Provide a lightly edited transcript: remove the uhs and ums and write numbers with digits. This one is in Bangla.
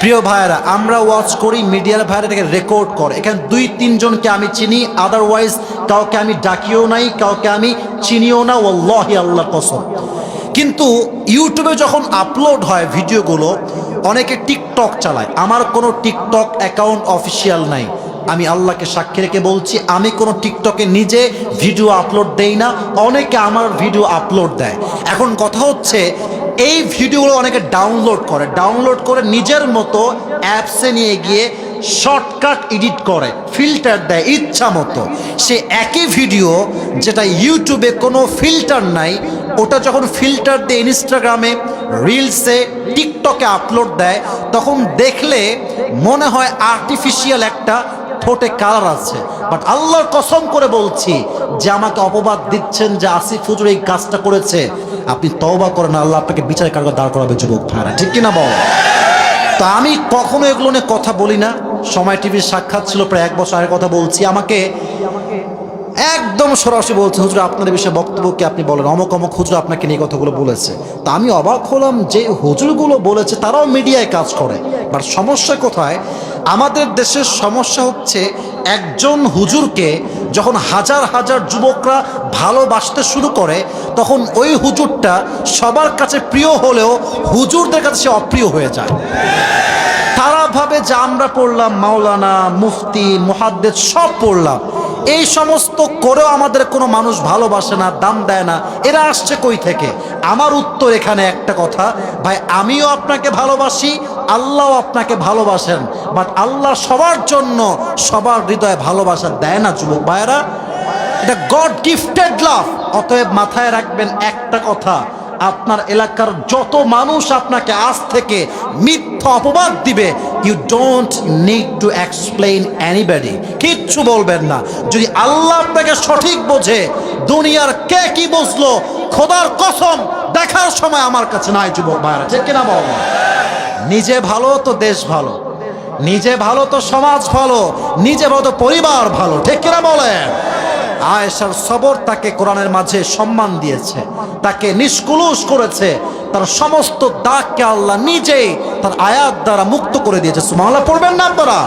প্রিয় ভাইয়েরা, আমরা ওয়াচ করি, মিডিয়ার ভাইয়েরা এটাকে রেকর্ড করে। এখানে 2-3 জনকে আমি চিনি, আদারওয়াইজ কাউকে আমি ডাকিও নাই, কাউকে আমি চিনিও না, ওয়াল্লাহি আল্লাহর কসম। কিন্তু ইউটিউবে যখন আপলোড হয় ভিডিওগুলো, অনেকে টিকটক চালায়। আমার কোনো টিকটক অ্যাকাউন্ট অফিসিয়াল নাই। আমি আল্লাহকে সাক্ষী রেখে বলছি, আমি কোনো টিকটকে নিজে ভিডিও আপলোড দেই না, অনেকে আমার ভিডিও আপলোড দেয়। এখন কথা হচ্ছে, এই ভিডিওগুলো অনেকে ডাউনলোড করে নিজের মতো অ্যাপসে নিয়ে গিয়ে শর্টকাট এডিট করে, ফিল্টার দেয় ইচ্ছা মতো। সে একই ভিডিও যেটা ইউটিউবে কোনো ফিল্টার নাই, ওটা যখন ফিল্টার দিয়ে ইনস্টাগ্রামে, রিলসে, টিকটকে আপলোড দেয়, তখন দেখলে মনে হয় আর্টিফিশিয়াল একটা ঠোঁটে কালার আছে। বাট আল্লাহর কসম করে বলছি, যে আমাকে অপবাদ দিচ্ছেন যে আসিফ হুজুর এই কাজটা করেছে, আপনি তওবা করেন, আল্লাহ আপনাকে বিচারের কারণে দাঁড় করাবে যুবক ভাইরা, ঠিক কিনা বল? তো আমি কখনো এগুলো নিয়ে কথা বলি না। সময় টিভির সাক্ষাৎ ছিল প্রায় 1 বছর আগের কথা বলছি, আমাকে একদম সরাসরি বলছে, হুজুর আপনাদের বিষয়ে বক্তব্য কি আপনি বলেন, অমুক অমুক হুজুর আপনাকে নিয়ে কথাগুলো বলেছে। তা আমি অবাক হলাম যে হুজুরগুলো বলেছে তারাও মিডিয়ায় কাজ করে। বাট সমস্যা কোথায়? আমাদের দেশের সমস্যা হচ্ছে, একজন হুজুরকে যখন হাজার হাজার যুবকরা ভালোবাসতে শুরু করে, তখন ওই হুজুরটা সবার কাছে প্রিয় হলেও হুজুরদের কাছে সে অপ্রিয় হয়ে যায়। তারা ভাবে যে আমরা পড়লাম মাওলানা, মুফতি, মুহাদ্দিস সব পড়লাম, এই সমস্ত করেও আমাদের কোনো মানুষ ভালোবাসে না, দাম দেয় না। এরা আসছে কই থেকে? আমার উত্তর এখানে একটা কথা, ভাই আমিও আপনাকে ভালোবাসি, আল্লাহও আপনাকে ভালোবাসেন, বাট আল্লাহ সবার জন্য সবার হৃদয়ে ভালোবাসা দেয় না যুবক ভাইয়েরা। এটা গড গিফটেড লাভ। অতএব মাথায় রাখবেন একটা কথা, আপনার এলাকার যত মানুষ আপনাকে আজ থেকে মিথ্যা অপবাদ দিবে, you don't need to explain anybody, কিচ্ছু বলবেন না। যদি আল্লাহ আপনাকে সঠিক বোঝে, দুনিয়ার কে কি বুঝলো খোদার কসম দেখার সময় আমার কাছে নাই যুবক ভাইরা, ঠিক কিনা বল? নিজে ভালো তো দেশ ভালো, নিজে ভালো তো সমাজ ভালো, নিজে ভালো তো পরিবার ভালো, ঠিক কিনা বলেন? আয়েশার সবর তাকে কোরআনের মাঝে সম্মান দিয়েছে, তাকে নিষ্কুলুষ করেছে, তার সমস্ত দাগকে আল্লাহ নিজেই তার আয়াত দ্বারা মুক্ত করে দিয়েছে। সুবহানাল্লাহ পড়বেন না আপনারা?